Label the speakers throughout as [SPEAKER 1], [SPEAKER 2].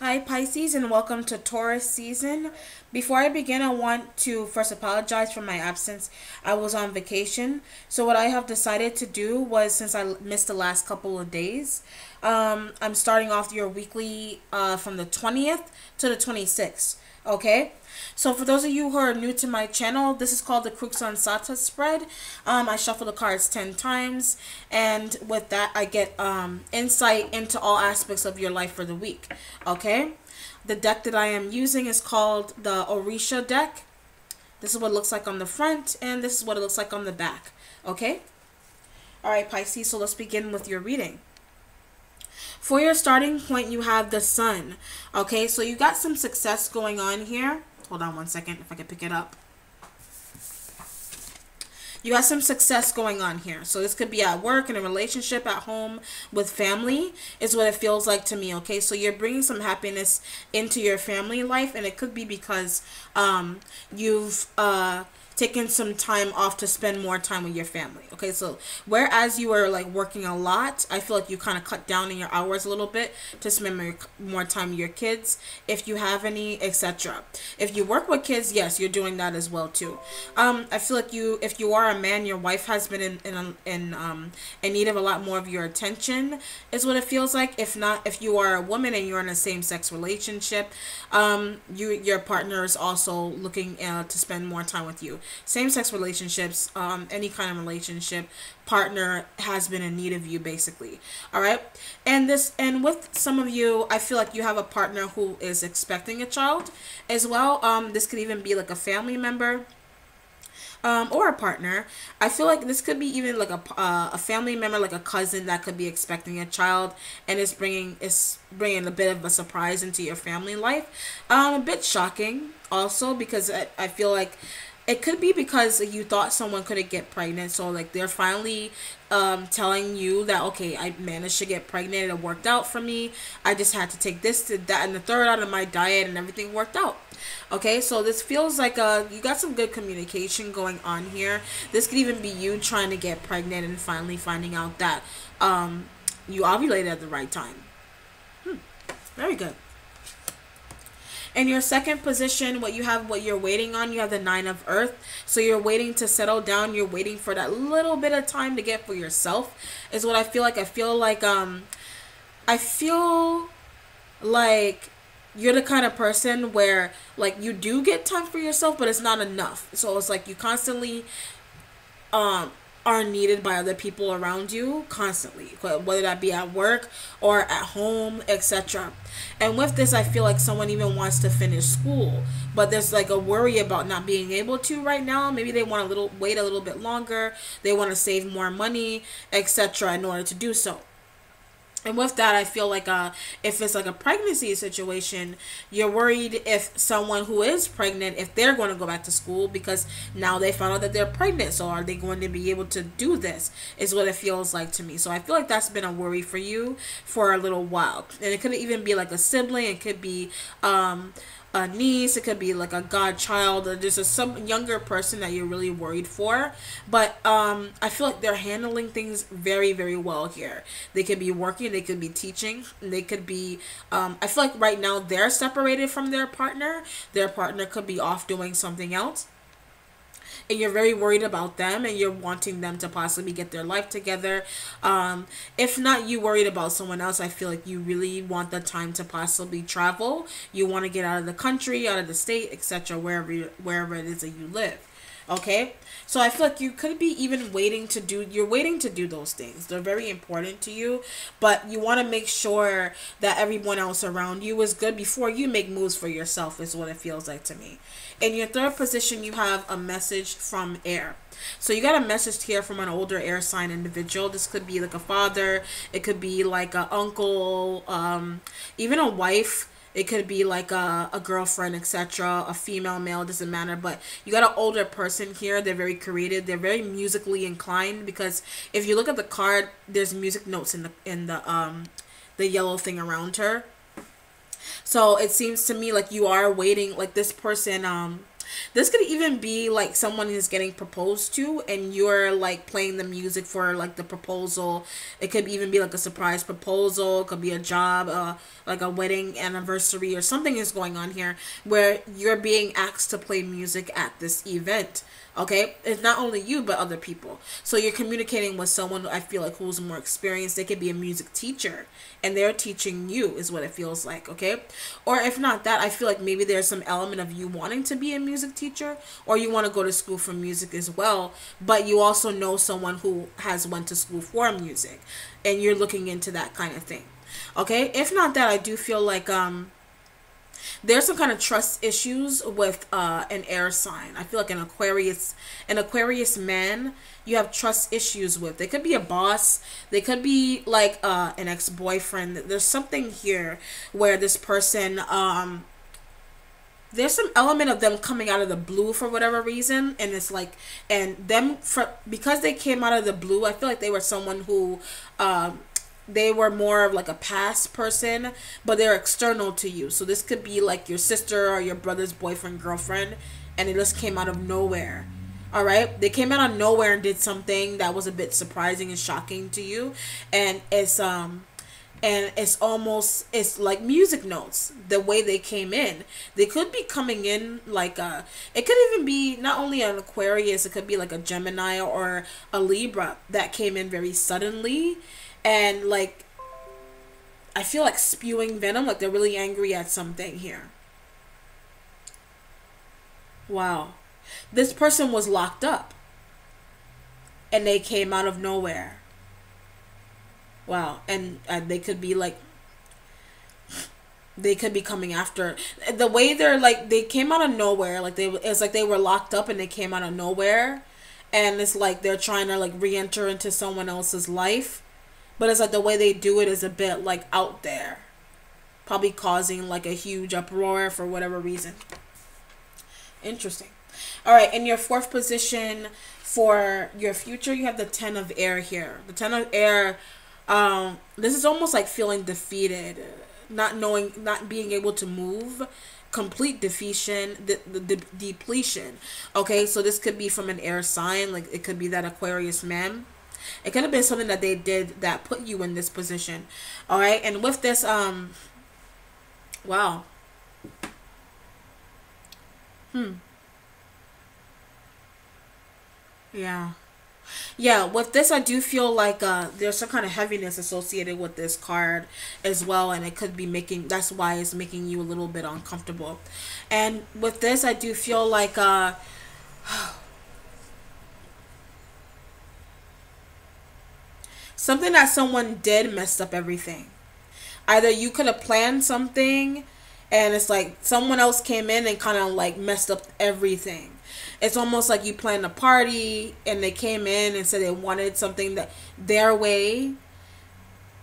[SPEAKER 1] Hi Pisces, and welcome to Taurus season. Before I begin, I want to first apologize for my absence. I was on vacation. So what I have decided to do was, since I missed the last couple of days, I'm starting off your weekly from the 20th to the 26th. Okay? So for those of you who are new to my channel, this is called the Crux Ansata spread. I shuffle the cards 10 times, and with that I get insight into all aspects of your life for the week. Okay? The deck that I am using is called the Orisha deck. This is what it looks like on the front, and this is what it looks like on the back. Okay? Alright, Pisces, so let's begin with your reading. For your starting point, you have the sun. Okay, so you got some success going on here. Hold on one second if I can pick it up. You got some success going on here. So this could be at work, in a relationship, at home, with family, is what it feels like to me. Okay, so you're bringing some happiness into your family life, and it could be because you've taken some time off to spend more time with your family. Okay, so whereas you were like working a lot, I feel like you kind of cut down on your hours a little bit to spend more time with your kids, if you have any, etc. If you work with kids, yes, you're doing that as well too. I feel like if you are a man, your wife has been in need of a lot more of your attention, is what it feels like. If not, if you are a woman and you're in a same-sex relationship, your partner is also looking to spend more time with you. Same-sex relationships, any kind of relationship, partner has been in need of you, basically. All right, and with some of you, I feel like you have a partner who is expecting a child as well. This could even be like a family member, or a partner. I feel like this could be even like a family member, like a cousin that could be expecting a child, and it's bringing a bit of a surprise into your family life. A bit shocking also, because I feel like it could be because you thought someone couldn't get pregnant, so like they're finally telling you that, okay, I managed to get pregnant, it worked out for me, I just had to take this, to that, and the third out of my diet, and everything worked out. Okay, so this feels like you got some good communication going on here. This could even be you trying to get pregnant and finally finding out that you ovulated at the right time. Very good. In your second position, what you're waiting on, you have the Nine of Earth. So you're waiting to settle down. You're waiting for that little bit of time to get for yourself, is what I feel like. I feel like you're the kind of person where like you do get time for yourself, but it's not enough. So it's like you constantly are needed by other people around you constantly, whether that be at work or at home, etc. And with this, I feel like someone even wants to finish school, but there's like a worry about not being able to right now. Maybe they want wait a little bit longer, they want to save more money, etc. in order to do so. And with that, I feel like if it's like a pregnancy situation, you're worried if someone who is pregnant, if they're going to go back to school, because now they found out that they're pregnant. So are they going to be able to do this, is what it feels like to me. So I feel like that's been a worry for you for a little while. And it could even be like a sibling. It could be a niece, it could be like a godchild, or just some younger person that you're really worried for. But I feel like they're handling things very, very well here. They could be working, they could be teaching, they could be I feel like right now they're separated from their partner. Their partner could be off doing something else, and you're very worried about them, and you're wanting them to possibly get their life together. If not you worried about someone else, I feel like you really want the time to possibly travel. You want to get out of the country, out of the state, etc., wherever it is that you live. Okay, so I feel like you could be even waiting to do those things. They're very important to you, but you want to make sure that everyone else around you is good before you make moves for yourself, is what it feels like to me. In your third position, you have a message from air. So you got a message here from an older air sign individual. This could be like a father, it could be like an uncle, even a wife. It could be like a girlfriend, etc. A female, male, doesn't matter. But you got an older person here. They're very creative. They're very musically inclined, because if you look at the card, there's music notes in the yellow thing around her. So it seems to me like you are waiting, like this person This could even be like someone is getting proposed to and you're like playing the music for like the proposal. It could even be like a surprise proposal. It could be a job, like a wedding anniversary or something is going on here where you're being asked to play music at this event. Okay, it's not only you but other people. So you're communicating with someone, I feel like, who's more experienced. They could be a music teacher and they're teaching you, is what it feels like. Okay, or if not that, I feel like maybe there's some element of you wanting to be a music teacher, or you want to go to school for music as well, but you also know someone who has went to school for music and you're looking into that kind of thing. Okay, if not that, I do feel like there's some kind of trust issues with an air sign. I feel like an Aquarius man, you have trust issues with. They could be a boss. They could be like an ex-boyfriend. There's something here where this person, there's some element of them coming out of the blue for whatever reason, and it's like, and them because they came out of the blue, I feel like they were someone who they were more of like a past person, but they're external to you. So this could be like your sister or your brother's boyfriend, girlfriend, and it just came out of nowhere. All right, they came out of nowhere and did something that was a bit surprising and shocking to you, and it's almost, it's like music notes the way they came in. They could be coming in like it could even be not only an Aquarius, it could be like a Gemini or a Libra that came in very suddenly. And like, I feel like spewing venom, like they're really angry at something here. Wow. This person was locked up and they came out of nowhere. Wow. And they could be like, they could be coming after. The way they're like, they came out of nowhere. Like it's like they were locked up and they came out of nowhere. And it's like they're trying to like re-enter into someone else's life. But it's like the way they do it is a bit like out there. Probably causing like a huge uproar for whatever reason. Interesting. Alright, in your fourth position for your future, you have the Ten of Air here. The Ten of Air, this is almost like feeling defeated. Not being able to move. Complete depletion. Okay, so this could be from an air sign. Like it could be that Aquarius man. It could have been something that they did that put you in this position. All right. And with this, wow. Yeah. Yeah, with this, I do feel like there's some kind of heaviness associated with this card as well. And it could be making, that's why it's making you a little bit uncomfortable. And with this, I do feel like, something that someone did messed up everything. Either you could have planned something and it's like someone else came in and kind of like messed up everything. It's almost like you planned a party and they came in and said they wanted something that their way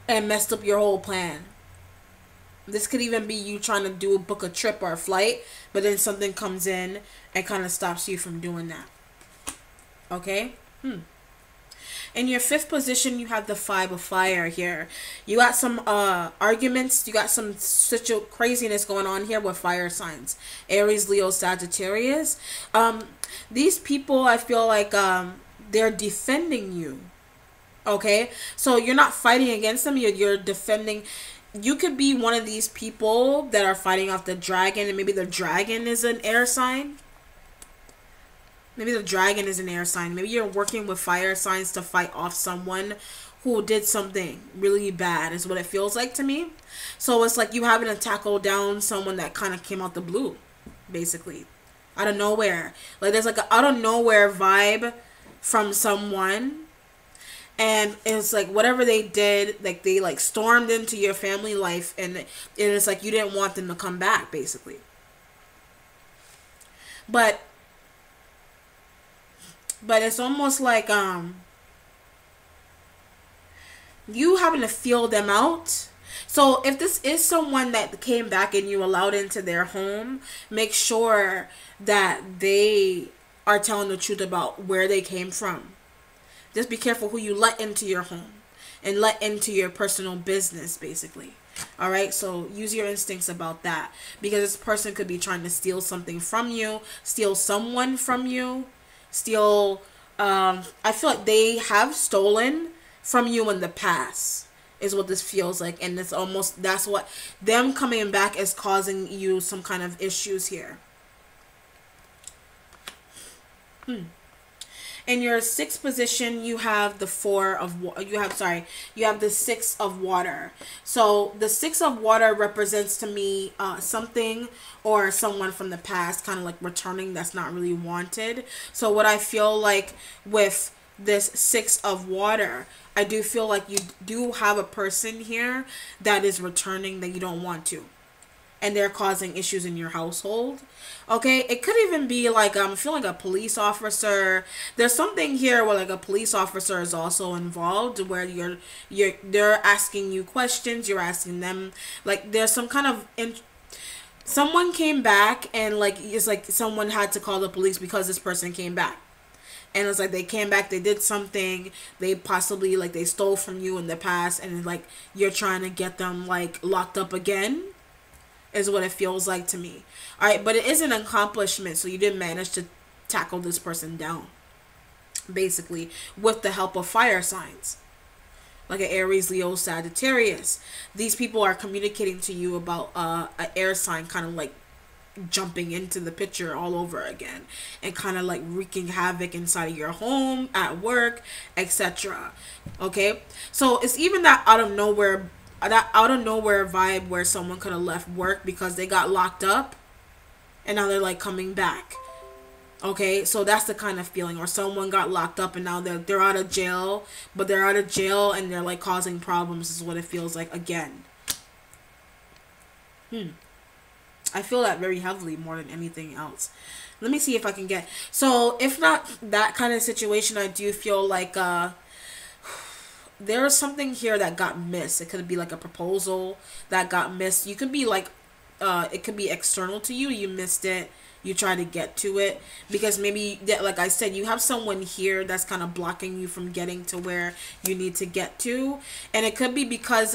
[SPEAKER 1] and messed up your whole plan. This could even be you trying to book a trip or a flight, but then something comes in and kind of stops you from doing that. Okay? In your fifth position, you have the Five of Fire here. You got some arguments. You got some such a craziness going on here with fire signs. Aries, Leo, Sagittarius. These people, I feel like they're defending you. Okay? So you're not fighting against them. You're defending. You could be one of these people that are fighting off the dragon, and maybe the dragon is an air sign. Maybe the dragon is an air sign. Maybe you're working with fire signs to fight off someone who did something really bad, is what it feels like to me. So it's like you having to tackle down someone that kind of came out the blue, basically. Out of nowhere. Like there's like an out of nowhere vibe from someone. And it's like whatever they did, like they like stormed into your family life, and it's like you didn't want them to come back, basically. But it's almost like you having to feel them out. So if this is someone that came back and you allowed into their home, make sure that they are telling the truth about where they came from. Just be careful who you let into your home. and let into your personal business, basically. All right, so use your instincts about that, because this person could be trying to steal something from you, steal someone from you, steal. I feel like they have stolen from you in the past, is what this feels like, and it's almost, that's what them coming back is causing you some kind of issues here. In your sixth position, you have the you have the six of water. So the six of water represents to me something or someone from the past, kind of like returning, that's not really wanted. So what I feel like with this six of water, I do feel like you do have a person here that is returning that you don't want to, and they're causing issues in your household. Okay, it could even be like, I feel like a police officer. There's something here where like a police officer is also involved, where they're asking you questions, you're asking them, like there's some kind of someone came back, and like it's like someone had to call the police because this person came back. And it's like they came back, they did something, they possibly like they stole from you in the past, and like you're trying to get them like locked up again, is what it feels like to me. All right, but it is an accomplishment, so you did manage to tackle this person down, basically, with the help of fire signs, like an Aries, Leo, Sagittarius. These people are communicating to you about an air sign kind of like jumping into the picture all over again, and kind of like wreaking havoc inside of your home, at work, etc. Okay, so it's even that out of nowhere vibe where someone could have left work because they got locked up, and now they're like coming back. Okay, so that's the kind of feeling. Or someone got locked up and now they're out of jail, but they're out of jail and they're like causing problems, is what it feels like again. I feel that very heavily more than anything else. Let me see if I can get, so if not that kind of situation, I do feel like there's something here that got missed. It could be like a proposal that got missed. You could be like, it could be external to you. You missed it. You try to get to it because maybe, like I said, you have someone here that's kind of blocking you from getting to where you need to get to. And it could be because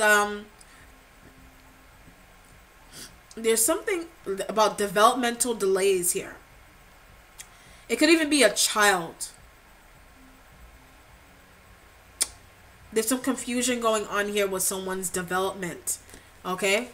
[SPEAKER 1] there's something about developmental delays here. It could even be a child. There's some confusion going on here with someone's development. Okay?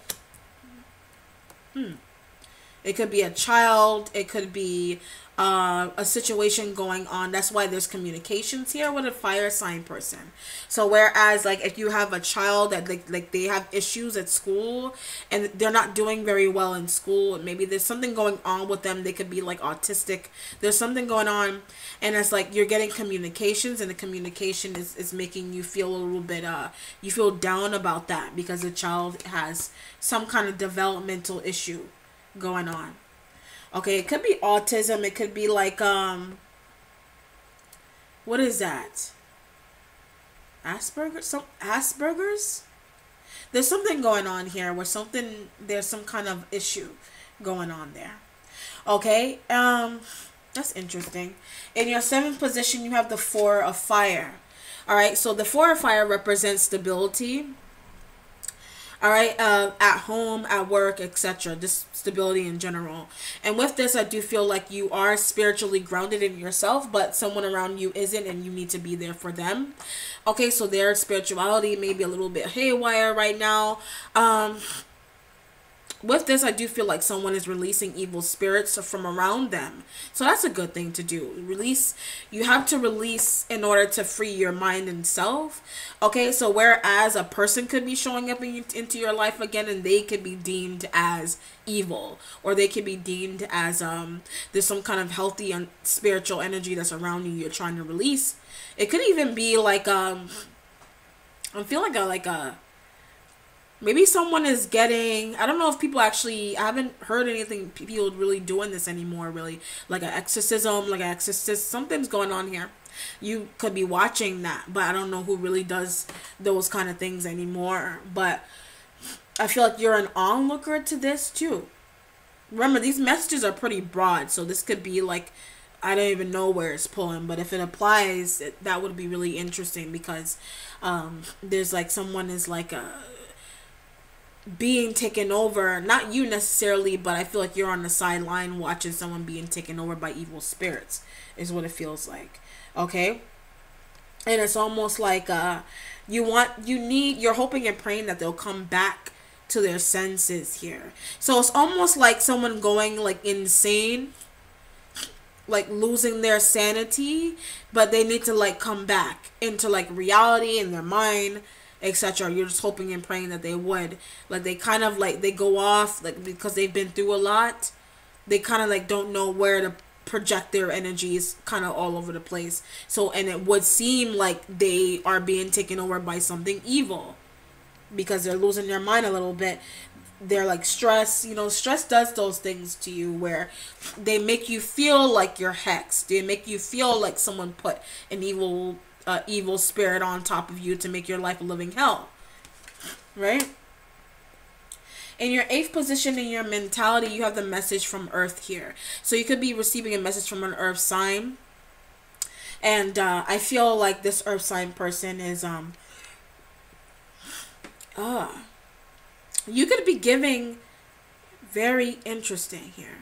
[SPEAKER 1] It could be a child. It could be a situation going on. That's why there's communications here with a fire sign person. So whereas like if you have a child that like they have issues at school and they're not doing very well in school, maybe there's something going on with them. They could be like autistic. There's something going on, and it's like you're getting communications, and the communication is making you feel a little bit you feel down about that because the child has some kind of developmental issue going on. Okay, it could be autism. It could be like what is that? Asperger's? There's something going on here where there's some kind of issue going on there. Okay, that's interesting. In your seventh position, you have the Four of Fire. All right, so the Four of Fire represents stability. All right, at home, at work, etc. Just stability in general. And with this, I do feel like you are spiritually grounded in yourself, but someone around you isn't, and you need to be there for them. Okay, so their spirituality may be a little bit haywire right now. With this, I do feel like someone is releasing evil spirits from around them. So that's a good thing to do. You have to release in order to free your mind and self. Okay, so whereas a person could be showing up into your life again, and they could be deemed as evil, or they could be deemed as there's some kind of healthy and spiritual energy that's around you you're trying to release. It could even be like I feel like a maybe someone is getting, I don't know if people actually, I haven't heard anything, people really doing this anymore, really. Like an exorcism, like an exorcist, something's going on here. You could be watching that, but I don't know who really does those kind of things anymore. But I feel like you're an onlooker to this too. Remember, these messages are pretty broad, so this could be like I don't even know where it's pulling, but if it applies, that would be really interesting because there's like someone is like being taken over, not you necessarily, but I feel like you're on the sideline watching someone being taken over by evil spirits is what it feels like. Okay? And it's almost like you're hoping and praying that they'll come back to their senses here. So it's almost like someone going like insane, like losing their sanity, but they need to like come back into like reality in their mind, etc. You're just hoping and praying that they would. Like they kind of like they go off like because they've been through a lot. They kind of like don't know where to project their energies, kind of all over the place. So and it would seem like they are being taken over by something evil because they're losing their mind a little bit. They're like stress, stress does those things to you where they make you feel like you're hexed. They make you feel like someone put an evil spirit on top of you to make your life a living hell, right? In your 8th position in your mentality, you have the message from Earth here. So you could be receiving a message from an Earth sign. And I feel like this Earth sign person is you could be giving very interesting here.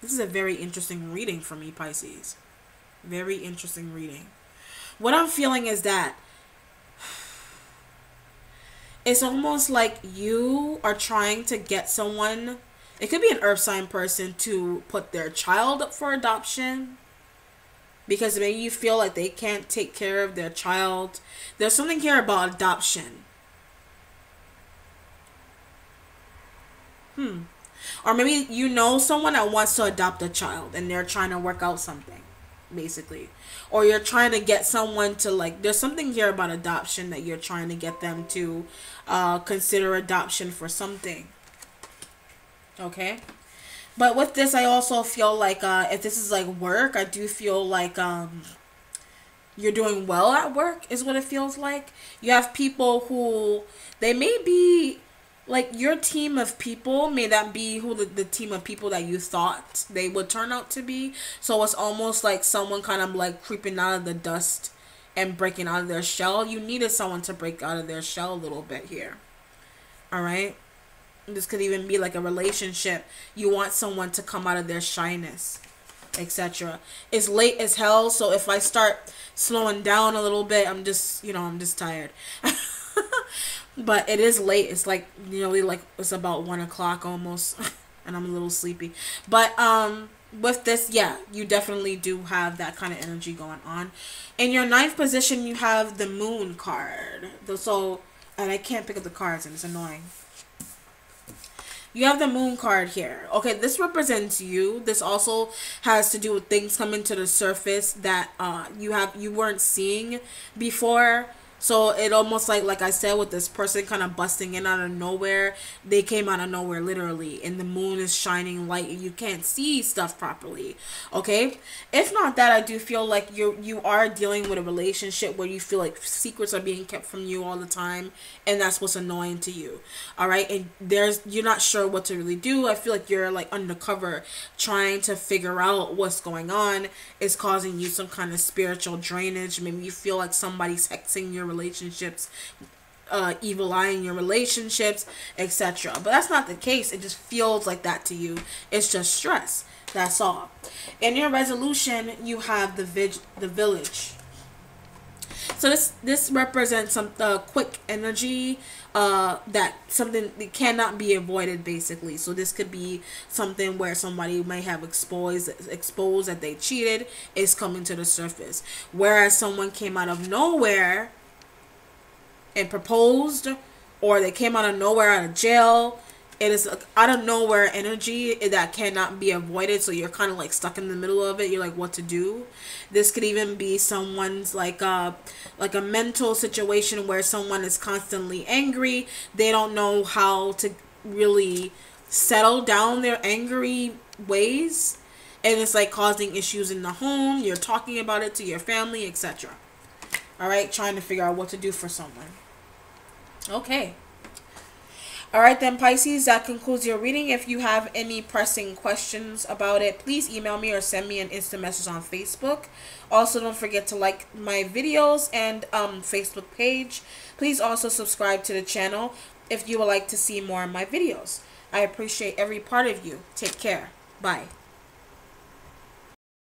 [SPEAKER 1] This is a very interesting reading for me, Pisces. Very interesting reading. What I'm feeling is that it's almost like you are trying to get someone, it could be an earth sign person, to put their child up for adoption because maybe you feel like they can't take care of their child. There's something here about adoption. Or maybe you know someone that wants to adopt a child and they're trying to work out something, basically. Or you're trying to get someone to like, there's something here about adoption that you're trying to get them to consider adoption for something. Okay? But with this, I also feel like if this is like work, I do feel like you're doing well at work is what it feels like. You have people who, they may be like your team of people may not be who the team of people that you thought they would turn out to be. So it's almost like someone kind of like creeping out of the dust and breaking out of their shell. You needed someone to break out of their shell a little bit here. All right? This could even be like a relationship. You want someone to come out of their shyness, etc. It's late as hell, so if I start slowing down a little bit, I'm just tired. But it is late. It's like nearly like it's about 1 o'clock almost, and I'm a little sleepy. But with this, yeah, you definitely do have that kind of energy going on. In your 9th position, you have the Moon card. And I can't pick up the cards, and it's annoying. You have the Moon card here. Okay, this represents you. This also has to do with things coming to the surface that you weren't seeing before. So it almost like I said, with this person kind of busting in out of nowhere, they came out of nowhere literally, and the moon is shining light and you can't see stuff properly. Okay? If not that, I do feel like you are dealing with a relationship where you feel like secrets are being kept from you all the time, and that's what's annoying to you. All right? And you're not sure what to really do. I feel like you're like undercover trying to figure out what's going on. It's causing you some kind of spiritual drainage. Maybe you feel like somebody's hexing your relationships, evil eyeing your relationships, etc. But that's not the case. It just feels like that to you. It's just stress. That's all. In your resolution, you have the village. So this represents some quick energy, that something that cannot be avoided, basically. So this could be something where somebody may have exposed that they cheated, is coming to the surface, whereas someone came out of nowhere and proposed, or they came out of nowhere out of jail. It is out of nowhere energy that cannot be avoided, so you're kind of like stuck in the middle of it. You're like, what to do? This could even be someone's like a mental situation where someone is constantly angry. They don't know how to really settle down their angry ways, and it's like causing issues in the home. You're talking about it to your family, etc. All right, trying to figure out what to do for someone. Okay. All right then, Pisces, that concludes your reading. If you have any pressing questions about it, please email me or send me an instant message on Facebook. Also, don't forget to like my videos and Facebook page. Please also subscribe to the channel if you would like to see more of my videos. I appreciate every part of you. Take care. Bye.